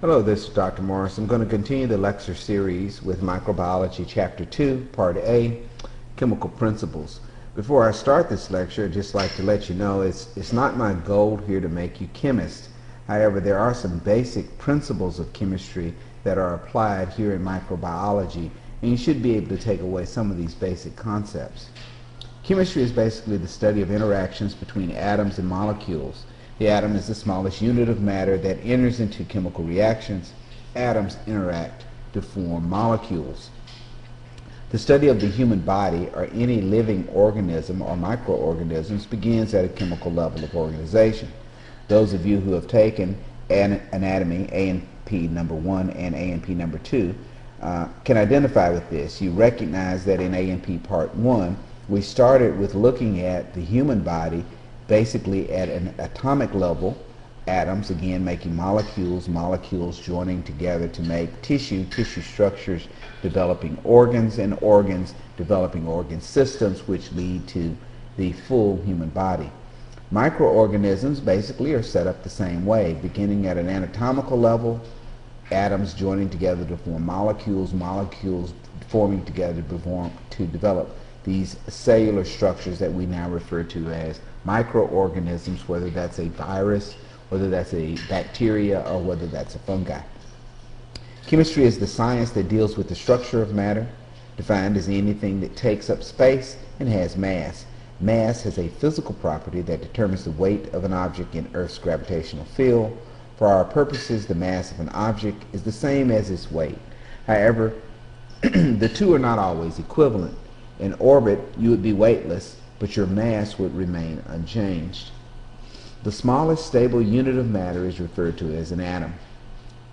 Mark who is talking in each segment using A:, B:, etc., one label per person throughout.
A: Hello, this is Dr. Morris. I'm going to continue the lecture series with Microbiology Chapter 2, Part A, Chemical Principles. Before I start this lecture, I'd just like to let you know it's not my goal here to make you chemists. However, there are some basic principles of chemistry that are applied here in microbiology, and you should be able to take away some of these basic concepts. Chemistry is basically the study of interactions between atoms and molecules. The atom is the smallest unit of matter that enters into chemical reactions. Atoms interact to form molecules. The study of the human body or any living organism or microorganisms begins at a chemical level of organization. Those of you who have taken anatomy, A&P number 1 and A&P number 2, can identify with this. You recognize that in A&P part 1, we started with looking at the human body basically at an atomic level, atoms again making molecules, molecules joining together to make tissue, tissue structures developing organs, and organs developing organ systems which lead to the full human body. Microorganisms basically are set up the same way, beginning at an anatomical level, atoms joining together to form molecules, molecules forming together to develop these cellular structures that we now refer to as microorganisms, whether that's a virus, whether that's a bacteria, or whether that's a fungi. Chemistry is the science that deals with the structure of matter, defined as anything that takes up space and has mass. Mass has a physical property that determines the weight of an object in Earth's gravitational field. For our purposes, the mass of an object is the same as its weight. However, the two are not always equivalent. In orbit, you would be weightless, but your mass would remain unchanged. The smallest stable unit of matter is referred to as an atom.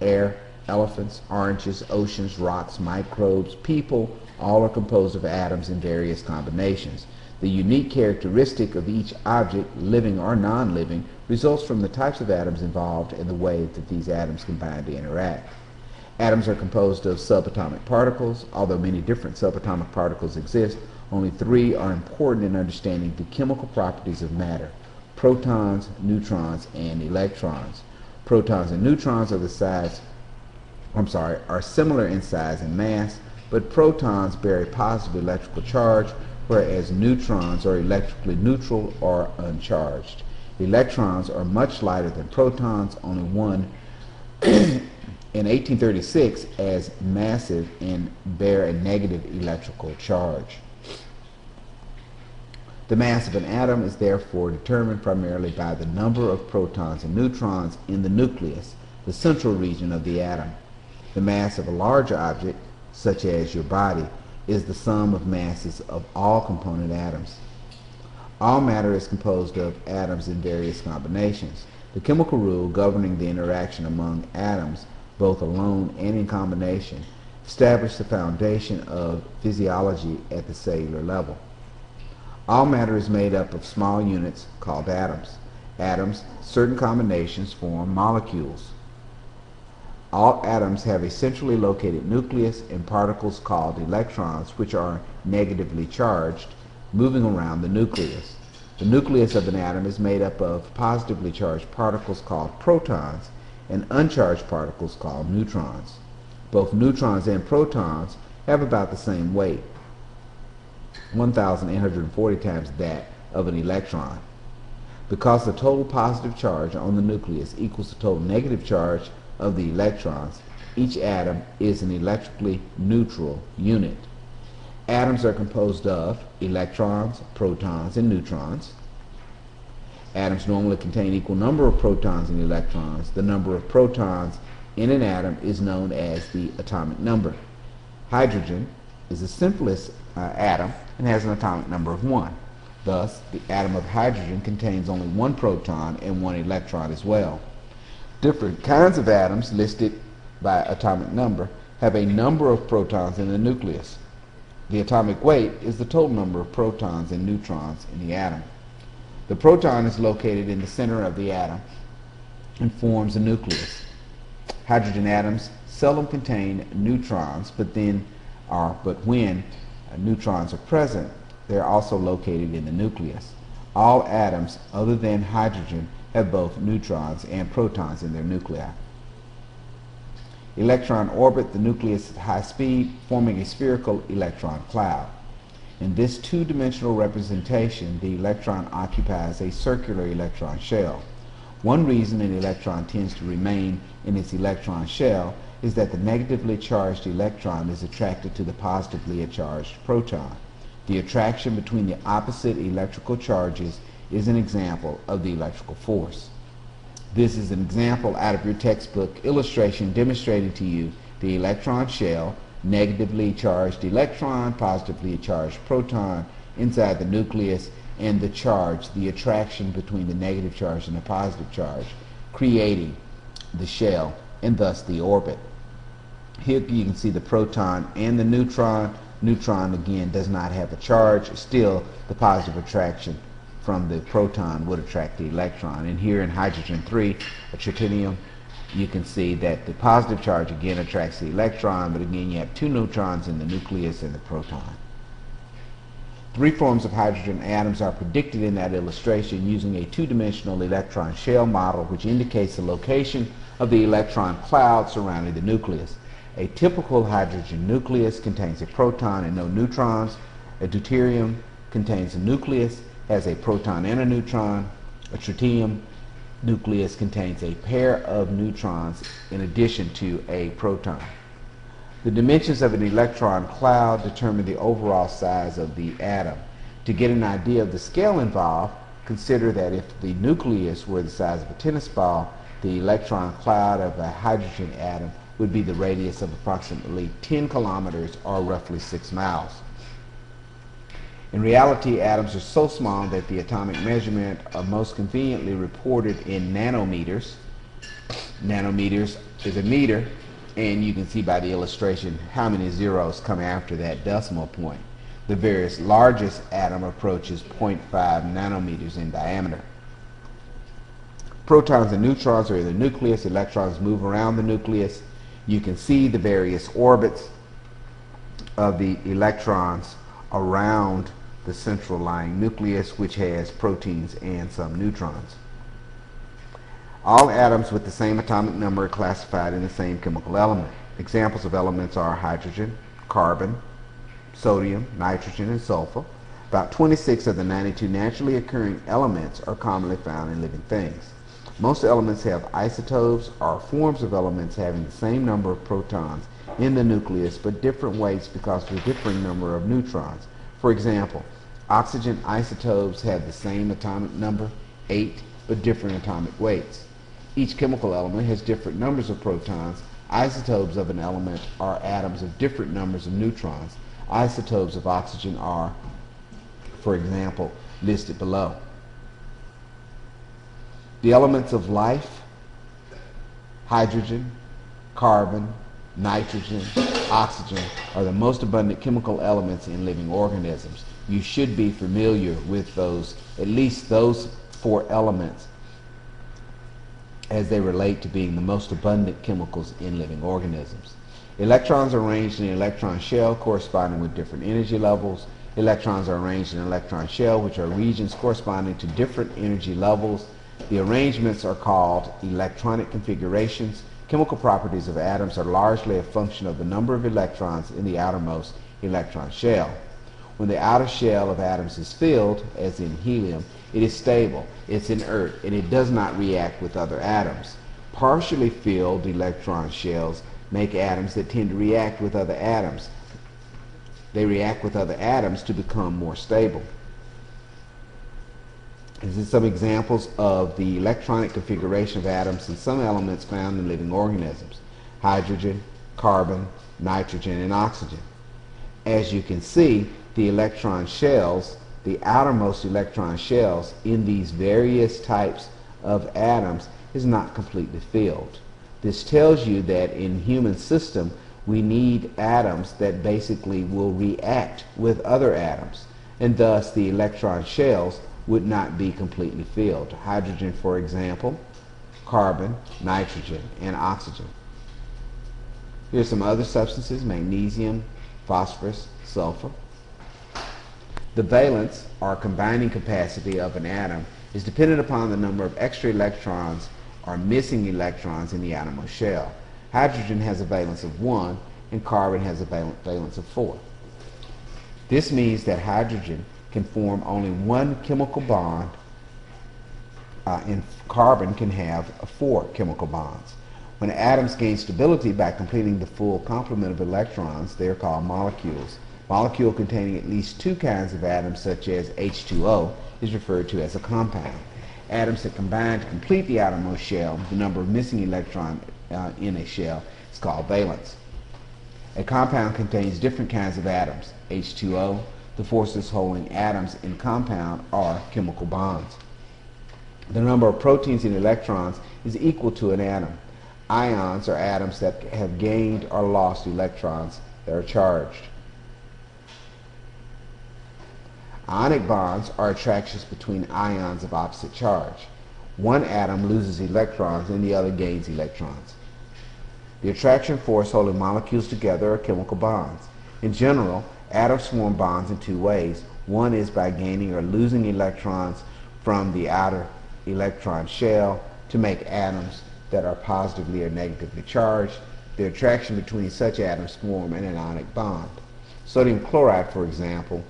A: Air, elephants, oranges, oceans, rocks, microbes, people, all are composed of atoms in various combinations. The unique characteristic of each object, living or non-living, results from the types of atoms involved and the way that these atoms combine to interact. Atoms are composed of subatomic particles. Although many different subatomic particles exist, only three are important in understanding the chemical properties of matter: protons, neutrons, and electrons. Protons and neutrons are similar in size and mass, but protons bear a positive electrical charge, whereas neutrons are electrically neutral or uncharged. Electrons are much lighter than protons, only one in 1836 as massive and bear a negative electrical charge. The mass of an atom is therefore determined primarily by the number of protons and neutrons in the nucleus, the central region of the atom. The mass of a larger object, such as your body, is the sum of masses of all component atoms. All matter is composed of atoms in various combinations. The chemical rule governing the interaction among atoms, both alone and in combination, established the foundation of physiology at the cellular level. All matter is made up of small units called atoms. Atoms, certain combinations form molecules. All atoms have a centrally located nucleus and particles called electrons, which are negatively charged, moving around the nucleus. The nucleus of an atom is made up of positively charged particles called protons and uncharged particles called neutrons. Both neutrons and protons have about the same weight, 1,840 times that of an electron. Because the total positive charge on the nucleus equals the total negative charge of the electrons, each atom is an electrically neutral unit. Atoms are composed of electrons, protons, and neutrons. Atoms normally contain equal number of protons and electrons. The number of protons in an atom is known as the atomic number. Hydrogen is the simplest atom and has an atomic number of 1. Thus, the atom of hydrogen contains only one proton and one electron as well. Different kinds of atoms listed by atomic number have a number of protons in the nucleus. The atomic weight is the total number of protons and neutrons in the atom. The proton is located in the center of the atom and forms a nucleus. Hydrogen atoms seldom contain neutrons, but when neutrons are present, they are also located in the nucleus. All atoms other than hydrogen have both neutrons and protons in their nuclei. Electron orbit the nucleus at high speed, forming a spherical electron cloud. In this two-dimensional representation, the electron occupies a circular electron shell. One reason an electron tends to remain in its electron shell is that the negatively charged electron is attracted to the positively charged proton. The attraction between the opposite electrical charges is an example of the electrical force. This is an example out of your textbook illustration demonstrating to you the electron shell, negatively charged electron, positively charged proton inside the nucleus, and the charge, the attraction between the negative charge and the positive charge, creating the shell and thus the orbit. Here you can see the proton and the neutron. Neutron again does not have a charge. Still, the positive attraction from the proton would attract the electron. And here in hydrogen 3, a tritium, you can see that the positive charge again attracts the electron, but again you have two neutrons in the nucleus and the proton. Three forms of hydrogen atoms are predicted in that illustration using a two-dimensional electron shell model which indicates the location of the electron cloud surrounding the nucleus. A typical hydrogen nucleus contains a proton and no neutrons. A deuterium contains a nucleus, has a proton and a neutron. A tritium nucleus contains a pair of neutrons in addition to a proton. The dimensions of an electron cloud determine the overall size of the atom. To get an idea of the scale involved, consider that if the nucleus were the size of a tennis ball, the electron cloud of a hydrogen atom would be the radius of approximately 10 kilometers or roughly 6 miles. In reality, atoms are so small that the atomic measurement are most conveniently reported in nanometers. Nanometers is a meter, and you can see by the illustration how many zeros come after that decimal point. The very largest atom approaches 0.5 nanometers in diameter. Protons and neutrons are in the nucleus. Electrons move around the nucleus. You can see the various orbits of the electrons around the central lying nucleus, which has proteins and some neutrons. All atoms with the same atomic number are classified in the same chemical element. Examples of elements are hydrogen, carbon, sodium, nitrogen, and sulfur. About 26 of the 92 naturally occurring elements are commonly found in living things. Most elements have isotopes or forms of elements having the same number of protons in the nucleus but different weights because of the differing number of neutrons. For example, oxygen isotopes have the same atomic number, 8, but different atomic weights. Each chemical element has different numbers of protons. Isotopes of an element are atoms of different numbers of neutrons. Isotopes of oxygen are, for example, listed below. The elements of life, hydrogen, carbon, nitrogen, oxygen, are the most abundant chemical elements in living organisms. You should be familiar with those, at least those 4 elements, as they relate to being the most abundant chemicals in living organisms. Electrons are arranged in an electron shell corresponding with different energy levels. Electrons are arranged in an electron shell, which are regions corresponding to different energy levels. The arrangements are called electronic configurations. Chemical properties of atoms are largely a function of the number of electrons in the outermost electron shell. When the outer shell of atoms is filled, as in helium, it is stable, it's inert, and it does not react with other atoms. Partially filled electron shells make atoms that tend to react with other atoms. They react with other atoms to become more stable. These are some examples of the electronic configuration of atoms and some elements found in living organisms: hydrogen, carbon, nitrogen, and oxygen. As you can see, the electron shells, the outermost electron shells in these various types of atoms is not completely filled. This tells you that in human system we need atoms that basically will react with other atoms, and thus the electron shells would not be completely filled. Hydrogen, for example, carbon, nitrogen, and oxygen. Here's some other substances: magnesium, phosphorus, sulfur. The valence, or combining capacity of an atom, is dependent upon the number of extra electrons or missing electrons in the outermost shell. Hydrogen has a valence of 1, and carbon has a valence of 4. This means that hydrogen can form only one chemical bond, and carbon can have 4 chemical bonds. When atoms gain stability by completing the full complement of electrons, they are called molecules. Molecule containing at least 2 kinds of atoms, such as H2O, is referred to as a compound. Atoms that combine to complete the outermost shell, the number of missing electrons in a shell, is called valence. A compound contains different kinds of atoms. H2O, the forces holding atoms in compound, are chemical bonds. The number of proteins in electrons is equal to an atom. Ions are atoms that have gained or lost electrons that are charged. Ionic bonds are attractions between ions of opposite charge. One atom loses electrons and the other gains electrons. The attraction force holding molecules together are chemical bonds. In general, atoms form bonds in 2 ways. One is by gaining or losing electrons from the outer electron shell to make atoms that are positively or negatively charged. The attraction between such atoms form an ionic bond. Sodium chloride, for example,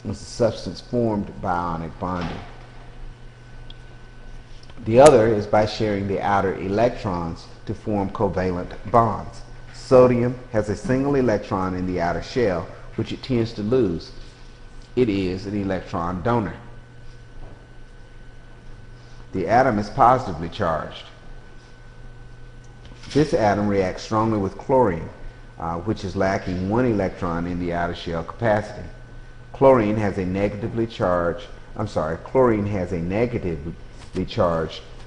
A: is a substance formed by ionic bonding. The other is by sharing the outer electrons to form covalent bonds. Sodium has a single electron in the outer shell, which it tends to lose. It is an electron donor. The atom is positively charged. This atom reacts strongly with chlorine, which is lacking 1 electron in the outer shell capacity. Chlorine has a negatively charged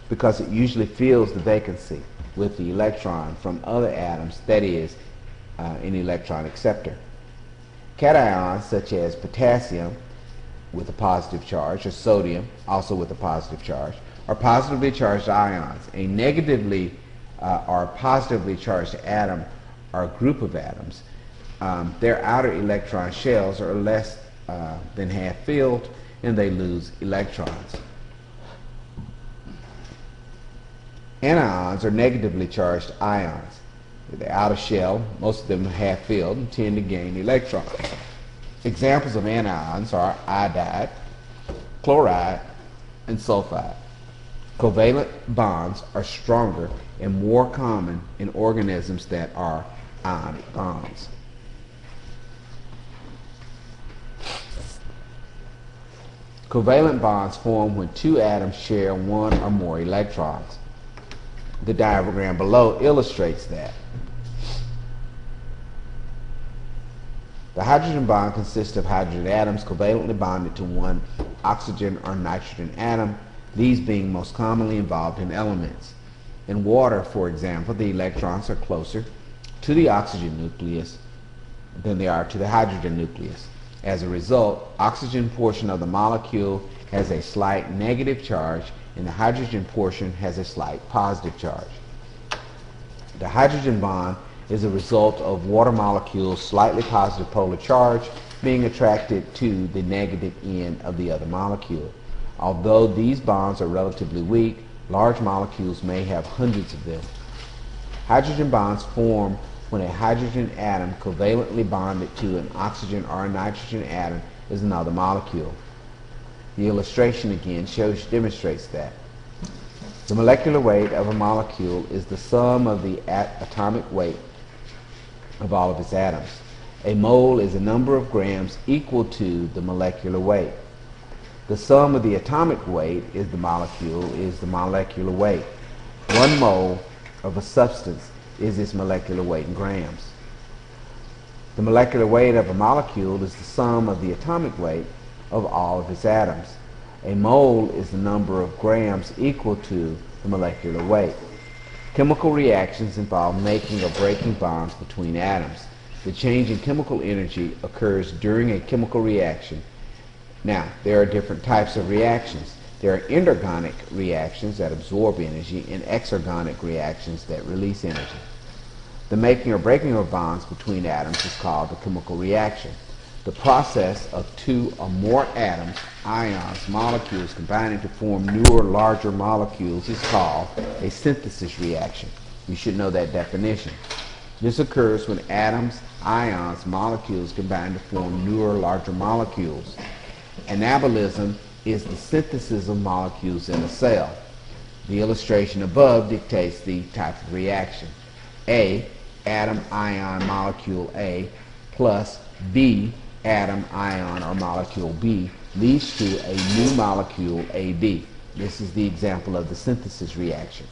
A: because it usually fills the vacancy with the electron from other atoms, that is, an electron acceptor. Cations such as potassium with a positive charge, or sodium also with a positive charge, are positively charged ions. A negatively or positively charged atom or group of atoms, their outer electron shells are less than half filled and they lose electrons. Anions are negatively charged ions. The outer shell, most of them are half filled and tend to gain electrons. Examples of anions are iodide, chloride, and sulfide. Covalent bonds are stronger and more common in organisms that are ionic bonds. Covalent bonds form when 2 atoms share 1 or more electrons. The diagram below illustrates that. The hydrogen bond consists of hydrogen atoms covalently bonded to 1 oxygen or nitrogen atom, these being most commonly involved in elements. In water, for example, the electrons are closer to the oxygen nucleus than they are to the hydrogen nucleus. As a result, oxygen portion of the molecule has a slight negative charge and the hydrogen portion has a slight positive charge. The hydrogen bond is a result of water molecules' slightly positive polar charge being attracted to the negative end of the other molecule. Although these bonds are relatively weak, large molecules may have hundreds of them. Hydrogen bonds form when a hydrogen atom covalently bonded to an oxygen or a nitrogen atom is another molecule. The illustration again demonstrates that. The molecular weight of a molecule is the sum of the atomic weight of all of its atoms. A mole is a number of grams equal to the molecular weight. The sum of the atomic weight is the molecular weight. 1 mole of a substance is its molecular weight in grams. The molecular weight of a molecule is the sum of the atomic weight of all of its atoms. A mole is the number of grams equal to the molecular weight. Chemical reactions involve making or breaking bonds between atoms. The change in chemical energy occurs during a chemical reaction. Now, there are different types of reactions. There are endergonic reactions that absorb energy and exergonic reactions that release energy. The making or breaking of bonds between atoms is called a chemical reaction. The process of 2 or more atoms, ions, molecules combining to form newer, larger molecules is called a synthesis reaction. You should know that definition. This occurs when atoms, ions, molecules combine to form newer, larger molecules. Anabolism is the synthesis of molecules in a cell. The illustration above dictates the type of reaction. A, atom, ion, molecule A, plus B, atom, ion, or molecule B, leads to a new molecule, AB. This is the example of the synthesis reaction.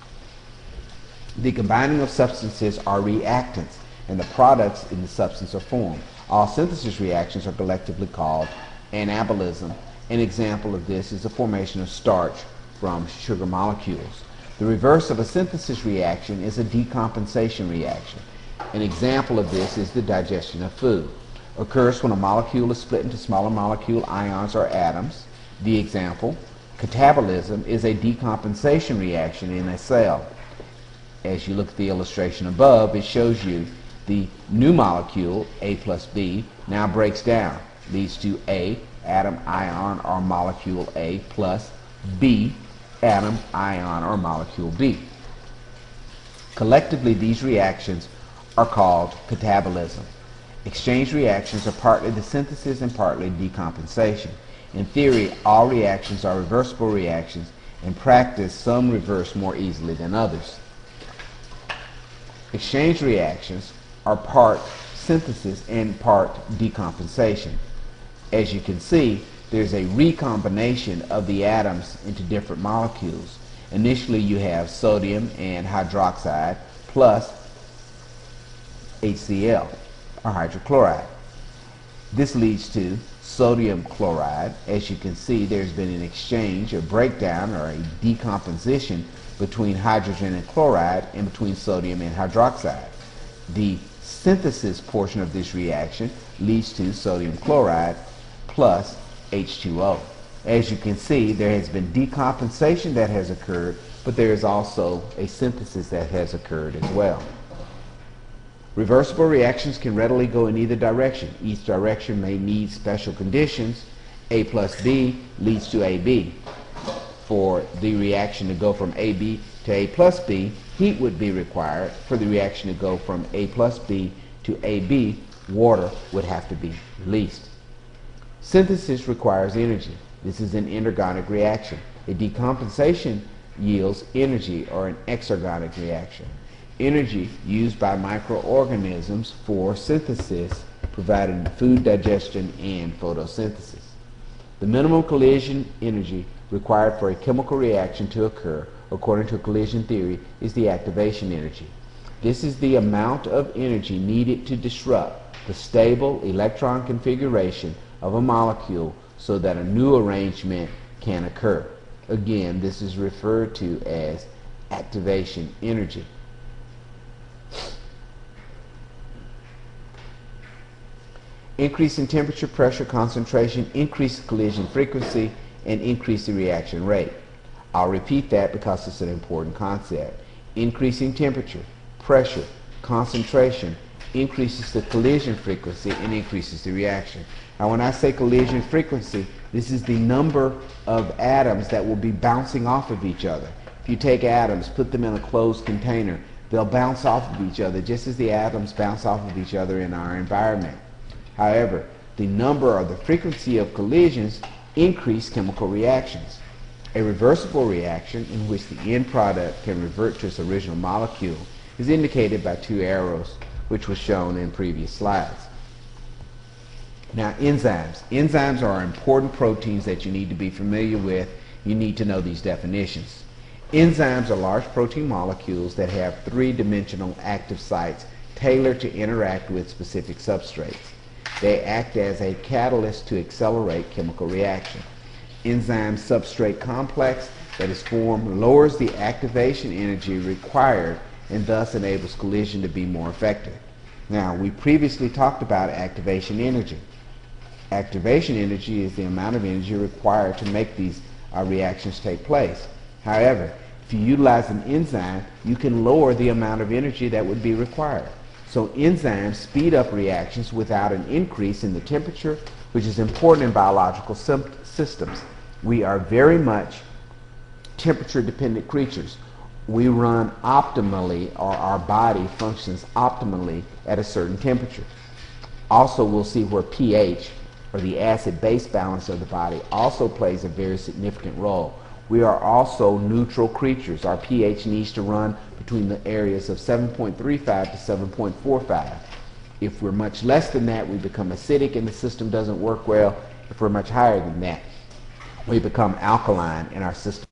A: The combining of substances are reactants, and the products in the substance are formed. All synthesis reactions are collectively called anabolism. An example of this is the formation of starch from sugar molecules. The reverse of a synthesis reaction is a decompensation reaction. An example of this is the digestion of food. Occurs when a molecule is split into smaller molecule ions or atoms. The example, catabolism, is a decompensation reaction in a cell. As you look at the illustration above, it shows you the new molecule, A plus B, now breaks down, leads to A, atom, ion, or molecule A, plus B, atom, ion, or molecule B. Collectively, these reactions are called catabolism. Exchange reactions are partly the synthesis and partly decompensation. In theory, all reactions are reversible reactions. In practice, some reverse more easily than others. Exchange reactions are part synthesis and part decompensation. As you can see, there's a recombination of the atoms into different molecules. Initially, you have sodium and hydroxide plus HCl, or hydrochloride. This leads to sodium chloride. As you can see, there's been an exchange, a breakdown, or a decomposition between hydrogen and chloride and between sodium and hydroxide. The synthesis portion of this reaction leads to sodium chloride plus H2O. As you can see, there has been decompensation that has occurred, but there is also a synthesis that has occurred as well. Reversible reactions can readily go in either direction. Each direction may need special conditions. A plus B leads to AB. For the reaction to go from AB to A plus B, heat would be required. For the reaction to go from A plus B to AB, water would have to be released. Synthesis requires energy. This is an endergonic reaction. A decompensation yields energy, or an exergonic reaction. Energy used by microorganisms for synthesis, providing food digestion and photosynthesis. The minimum collision energy required for a chemical reaction to occur, according to collision theory, is the activation energy. This is the amount of energy needed to disrupt the stable electron configuration of a molecule so that a new arrangement can occur. Again, this is referred to as activation energy. Increase in temperature, pressure, concentration, increase the collision frequency, and increase the reaction rate. I'll repeat that because it's an important concept. Increasing temperature, pressure, concentration increases the collision frequency and increases the reaction. Now, when I say collision frequency, this is the number of atoms that will be bouncing off of each other. If you take atoms, put them in a closed container, they'll bounce off of each other just as the atoms bounce off of each other in our environment. However, the number or the frequency of collisions increase chemical reactions. A reversible reaction in which the end product can revert to its original molecule is indicated by two arrows, which was shown in previous slides. Now, enzymes. Enzymes are important proteins that you need to be familiar with. You need to know these definitions. Enzymes are large protein molecules that have three-dimensional active sites tailored to interact with specific substrates. They act as a catalyst to accelerate chemical reaction. Enzyme substrate complex that is formed lowers the activation energy required and thus enables collision to be more effective. Now, we previously talked about activation energy. Activation energy is the amount of energy required to make these reactions take place. However, if you utilize an enzyme, you can lower the amount of energy that would be required. So enzymes speed up reactions without an increase in the temperature, which is important in biological systems. We are very much temperature-dependent creatures. we run optimally, or our body functions optimally at a certain temperature. Also, we'll see where pH, or the acid-base balance of the body, also plays a very significant role. We are also neutral creatures. Our pH needs to run between the areas of 7.35 to 7.45. If we're much less than that, we become acidic and the system doesn't work well. If we're much higher than that, we become alkaline and our system